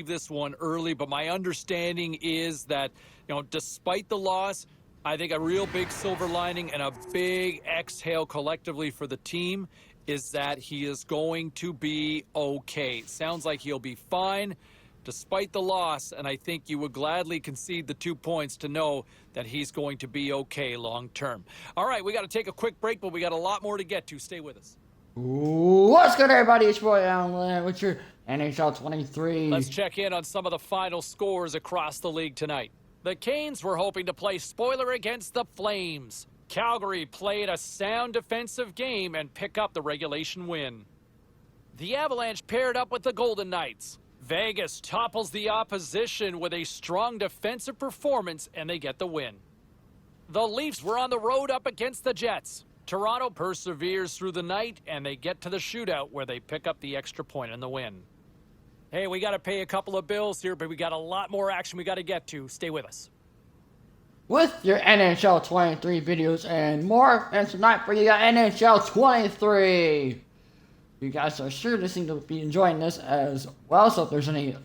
received this one early, but my understanding is that, despite the loss, I think a real big silver lining and a big exhale collectively for the team is that he is going to be okay. Sounds like he'll be fine despite the loss, and I think you would gladly concede the 2 points to know that he's going to be okay long term. All right, we got to take a quick break, but we got a lot more to get to. Stay with us. What's good, everybody? It's your boy Alan with your NHL 23. Let's check in on some of the final scores across the league tonight. The Canes were hoping to play spoiler against the Flames. Calgary played a sound defensive game and pick up the regulation win. The Avalanche paired up with the Golden Knights. Vegas topples the opposition with a strong defensive performance, and they get the win. The Leafs were on the road up against the Jets. Toronto perseveres through the night, and they get to the shootout where they pick up the extra point in the win. Hey, we got to pay a couple of bills here, but we got a lot more action we got to get to. Stay with us. With your NHL 23 videos and more, and tonight for you got NHL 23. You guys are sure to seem to be enjoying this as well, so if there's any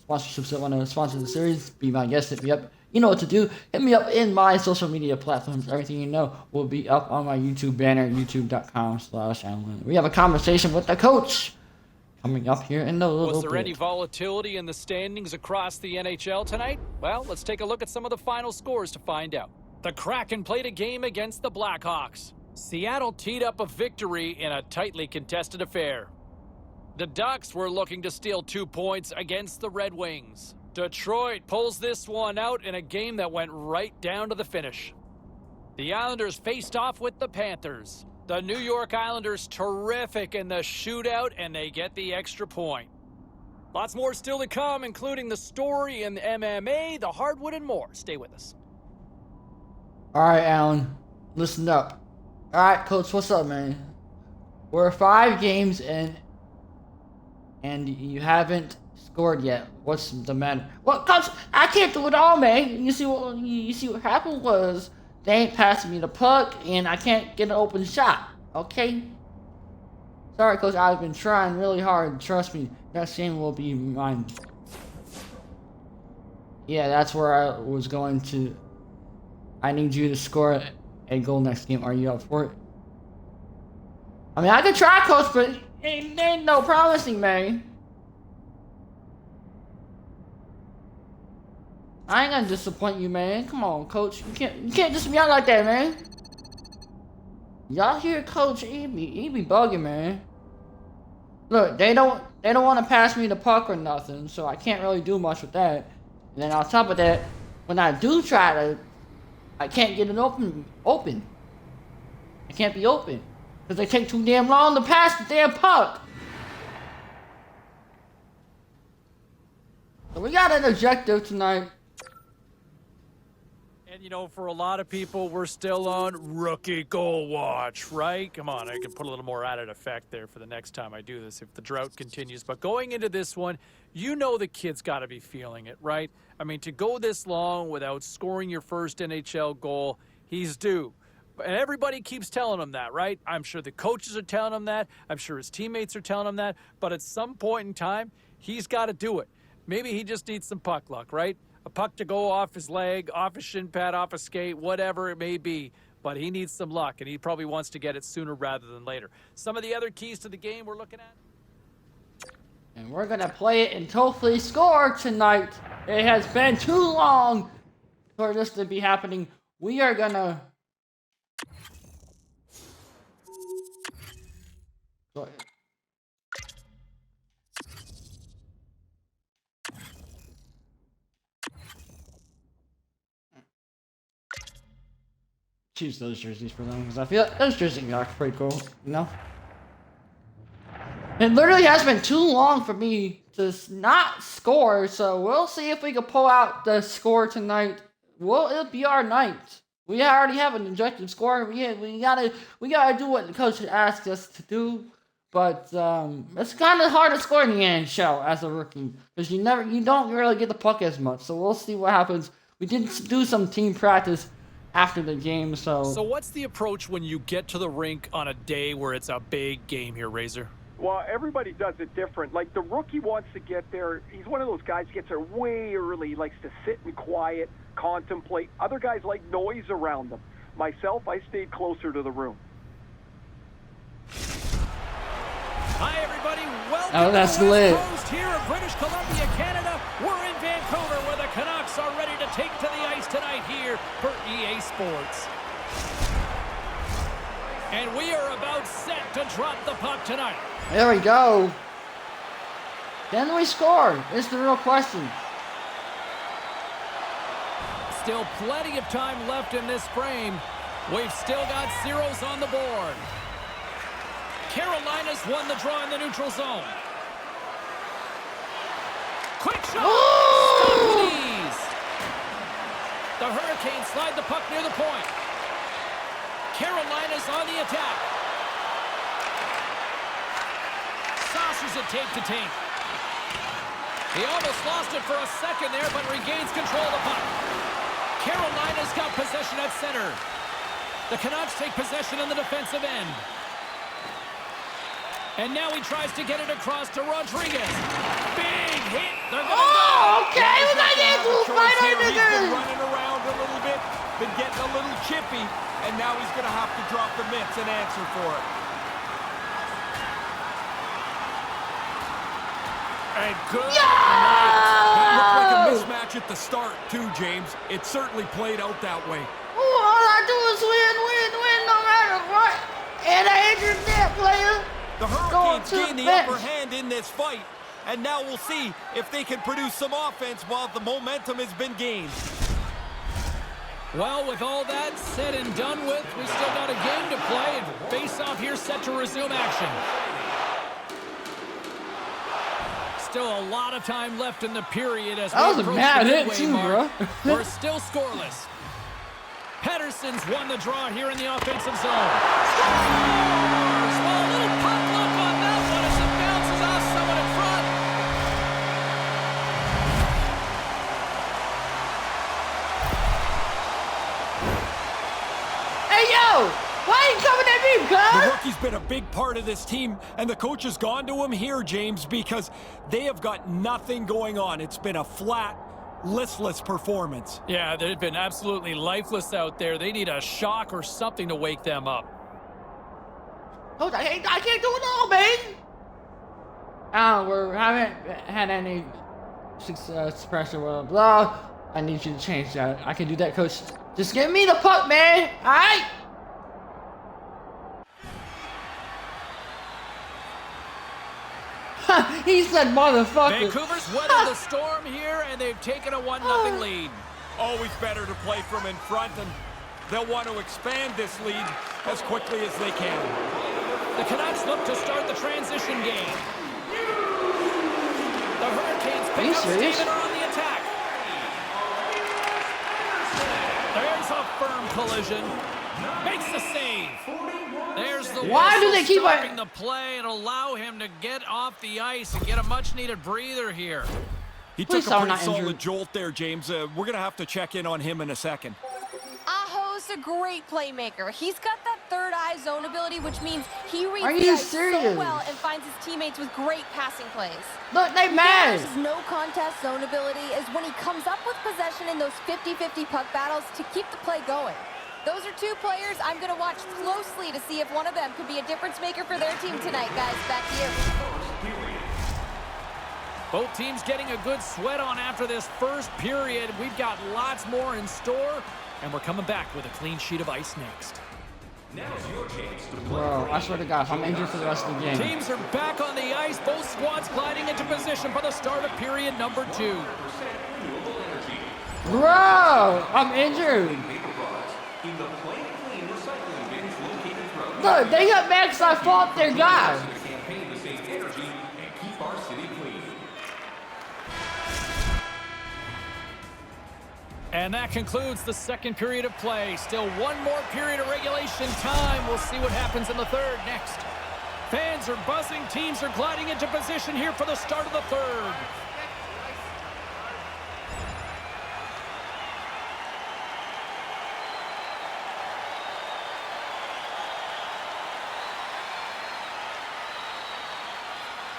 sponsorships that want to sponsor the series, be my guest, hit me up. You know what to do. Hit me up in my social media platforms. Everything you know will be up on my YouTube banner, youtube.com/Alan. We have a conversation with the coach coming up here in a little bit. Was there any volatility in the standings across the NHL tonight? Well, let's take a look at some of the final scores to find out. The Kraken played a game against the Blackhawks. Seattle teed up a victory in a tightly contested affair. The Ducks were looking to steal 2 points against the Red Wings. Detroit pulls this one out in a game that went right down to the finish. The Islanders faced off with the Panthers. The New York Islanders terrific in the shootout, and they get the extra point. Lots more still to come, including the story in the MMA, the hardwood, and more. Stay with us. All right, Alan, listen up. All right, Coach, what's up, man? We're 5 games in, and you haven't scored yet. What's the matter? Well, Coach, I can't do it all, man. You see what happened was they ain't passing me the puck, and I can't get an open shot. Okay? Sorry, Coach. I've been trying really hard. Trust me, that game will be mine. Yeah, that's where I was going to. I need you to score a goal next game. Are you up for it? I mean, I can try, Coach, but ain't no promising, man. I ain't gonna disappoint you, man. Come on, Coach. You can't just be out like that, man. Y'all hear Coach? He be bugging, man. Look, they don't want to pass me the puck or nothing, so I can't really do much with that. And then on top of that, when I do try to, I can't get it open. I can't be open because they take too damn long to pass the damn puck. So we got an objective tonight. And, for a lot of people, we're still on rookie goal watch, right? Come on, I can put a little more added effect there for the next time I do this if the drought continues. But going into this one, the kid's got to be feeling it, right? I mean, to go this long without scoring your first NHL goal, he's due. And everybody keeps telling him that, right? I'm sure the coaches are telling him that. I'm sure his teammates are telling him that. But at some point in time, he's got to do it. Maybe he just needs some puck luck, right? A puck to go off his leg, off his shin pad, off a skate, whatever it may be. But he needs some luck, and he probably wants to get it sooner rather than later. Some of the other keys to the game we're looking at. And we're going to play it and hopefully score tonight. It has been too long for this to be happening. We are going to... choose those jerseys for them because I feel like those jerseys are pretty cool, you know? It literally has been too long for me to not score, so we'll see if we can pull out the score tonight. Well, it'll be our night. We already have an objective score. We gotta do what the coach asked us to do. But it's kind of hard to score in the NHL as a rookie because you don't really get the puck as much. So we'll see what happens. We did do some team practice after the game, so... So what's the approach when you get to the rink on a day where it's a big game here, Razor? Well, everybody does it different. Like, the rookie wants to get there. He's one of those guys who gets there way early, likes to sit and quiet, contemplate. Other guys like noise around them. Myself, I stayed closer to the room. Hi, everybody. Welcome Oh, that's to the lit. West Coast here in British Columbia, Canada. We're in Vancouver, where the Canucks are ready to take to the ice tonight here for EA Sports. And we are about set to drop the puck tonight. There we go. Can we score? It's the real question. Still plenty of time left in this frame. We've still got zeros on the board. Carolina's won the draw in the neutral zone. Quick shot! Stop with ease. The Hurricanes slide the puck near the point. Carolina's on the attack. Saucers it tape to tape. He almost lost it for a second there, but regains control of the puck. Carolina's got possession at center. The Canucks take possession on the defensive end. And now he tries to get it across to Rodriguez. Big hit. They're going to Oh, okay. He's We got got to to have a choice here. He's been niggas. running around a little bit, been getting a little chippy, and now he's going to have to drop the mitts and answer for it. And good. It looked like a mismatch at the start, too, James. It certainly played out that way. All I do is win, no matter what. And I injured that player. The Going Hurricanes to gain the the upper bench. hand in this fight, and now we'll see if they can produce some offense while the momentum has been gained. Well, with all that said and done with, we still got a game to play, and face-off here set to resume action. Still a lot of time left in the period as That was we a approach mad the hit midway too, mark. bro. We're still scoreless. Pedersen's won the draw here in the offensive zone. Scores! Well, a little pop luck on that one as it bounces off someone in front. Hey, yo. Why you coming at me, The cuz? rookie's been a big part of this team, and the coach has gone to him here, James, because they have got nothing going on. It's been a flat, listless performance. Yeah, they've been absolutely lifeless out there. They need a shock or something to wake them up. Hold on, I can't do it all, man. We haven't had any success, pressure, blah, blah. I need you to change that. I can do that, coach. Just give me the puck, man. All right? He said motherfucker. Vancouver's weathered the storm here, and they've taken a 1-0 lead. Always better to play from in front, and they'll want to expand this lead as quickly as they can. The Canucks look to start the transition game. The Hurricanes Are pick you up serious? Steven are on the attack. There's a firm collision. Makes the save. There's the Why do whistle they keep stopping the play and allow him to get off the ice and get a much-needed breather here. He Please took tell a I'm pretty not solid injured. jolt there, James. We're going to have to check in on him in a second. Aho's a great playmaker. He's got that third eye zone ability, which means he reads Are the you ice serious? so well and finds his teammates with great passing plays. Look, they mad. His no contest zone ability is when he comes up with possession in those 50-50 puck battles to keep the play going. Those are two players I'm going to watch closely to see if one of them could be a difference maker for their team tonight, guys. Back to you. Both teams getting a good sweat on after this first period. We've got lots more in store, and we're coming back with a clean sheet of ice next. Bro, I swear to God, if I'm injured for the rest of the game. Teams are back on the ice. Both squads gliding into position for the start of period number 2. Bro, I'm injured. Look, they got mad because I fought their guy. And that concludes the second period of play. Still one more period of regulation time. We'll see what happens in the third next. Fans are buzzing. Teams are gliding into position here for the start of the third.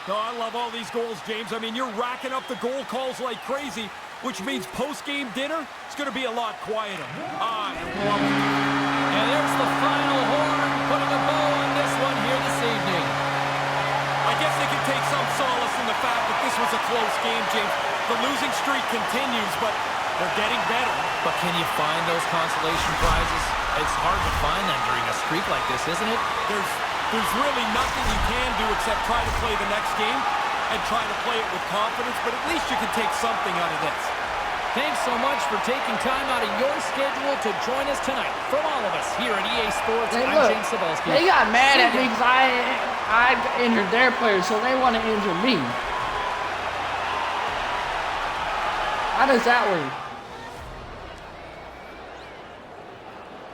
No, I love all these goals, James. I mean, you're racking up the goal calls like crazy, which means post-game dinner is going to be a lot quieter. I love it. And there's the final horn, putting a bow on this one here this evening. I guess they can take some solace in the fact that this was a close game, James. The losing streak continues, but they're getting better. But can you find those consolation prizes? It's hard to find them during a streak like this, isn't it? There's really nothing you can do except try to play the next game and try to play it with confidence, but at least you can take something out of this. Thanks so much for taking time out of your schedule to join us tonight. From all of us here at EA Sports, Hey, I'm look, James Cebulski. they got mad at me because I injured their players, so they want to injure me. How does that work?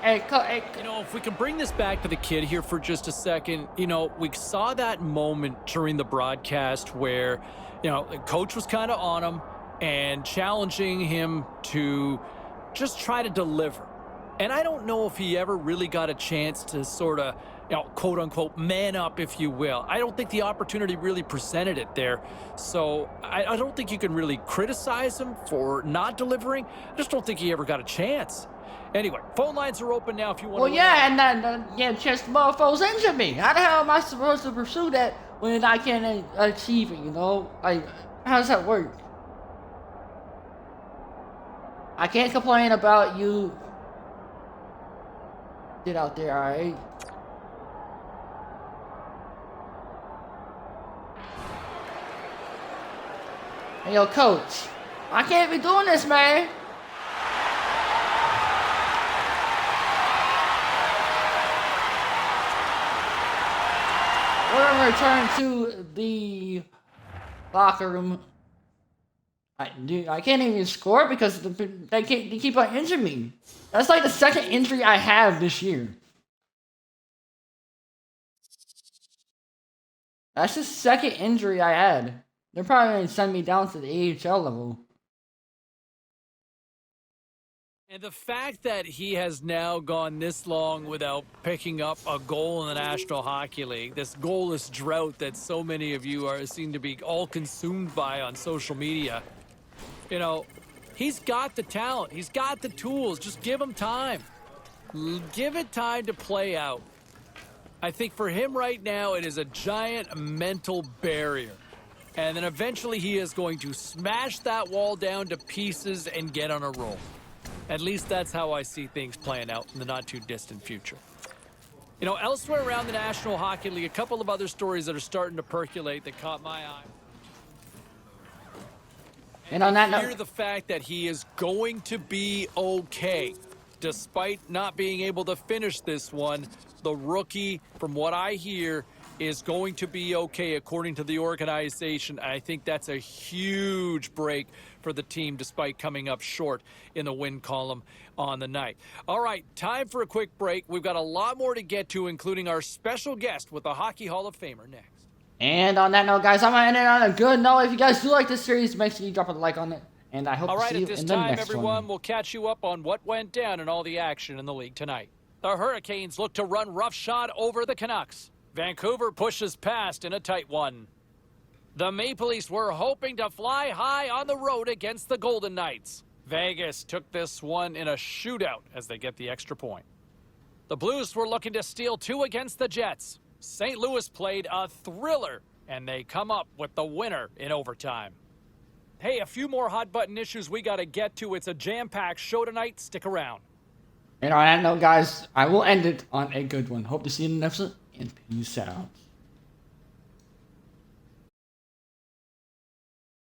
Hey, You know, if we can bring this back to the kid here for just a second, you know, we saw that moment during the broadcast where, you know, the coach was kind of on him and challenging him to just try to deliver. And I don't know if he ever really got a chance to sort of, you know, quote unquote, man up, if you will. I don't think the opportunity really presented it there. So I don't think you can really criticize him for not delivering. I just don't think he ever got a chance. Anyway, phone lines are open now if you want well, to... yeah, and then just motherfuckers injure me. How the hell am I supposed to pursue that when I can't achieve it, you know? Like, how does that work? I can't complain about you. Get out there, alright? Hey, yo, coach. I can't be doing this, man. We're gonna return to the locker room. I can't even score because they keep on injuring me. That's like the second injury I have this year. That's the second injury I had. They're probably going to send me down to the AHL level. And the fact that he has now gone this long without picking up a goal in the National Hockey League, this goalless drought that so many of you seem to be all consumed by on social media, you know, he's got the talent. He's got the tools. Just give him time. Give it time to play out. I think for him right now, it is a giant mental barrier. And then eventually he is going to smash that wall down to pieces and get on a roll. At least that's how I see things playing out in the not-too-distant future. You know, elsewhere around the National Hockey League, a couple of other stories that are starting to percolate that caught my eye. And on that Hear note, the fact that he is going to be okay. Despite not being able to finish this one, the rookie, from what I hear, is going to be okay according to the organization. I think that's a huge break for the team despite coming up short in the win column on the night. All right, time for a quick break. We've got a lot more to get to, including our special guest with the Hockey Hall of Famer next. and on that note, guys, I'm going to end it on a good note. If you guys do like this series, make sure you drop a like on it. And I hope to see you in the next everyone, one. we'll catch you up on what went down in all the action in the league tonight. The Hurricanes look to run roughshod over the Canucks. Vancouver pushes past in a tight one. The Maple Leafs were hoping to fly high on the road against the Golden Knights. Vegas took this one in a shootout as they get the extra point. The Blues were looking to steal two against the Jets. St. Louis played a thriller, and they come up with the winner in overtime. Hey, a few more hot-button issues we got to get to. It's a jam-packed show tonight. Stick around. And on that note, guys, I will end it on a good one. Hope to see you in the next one, and peace out.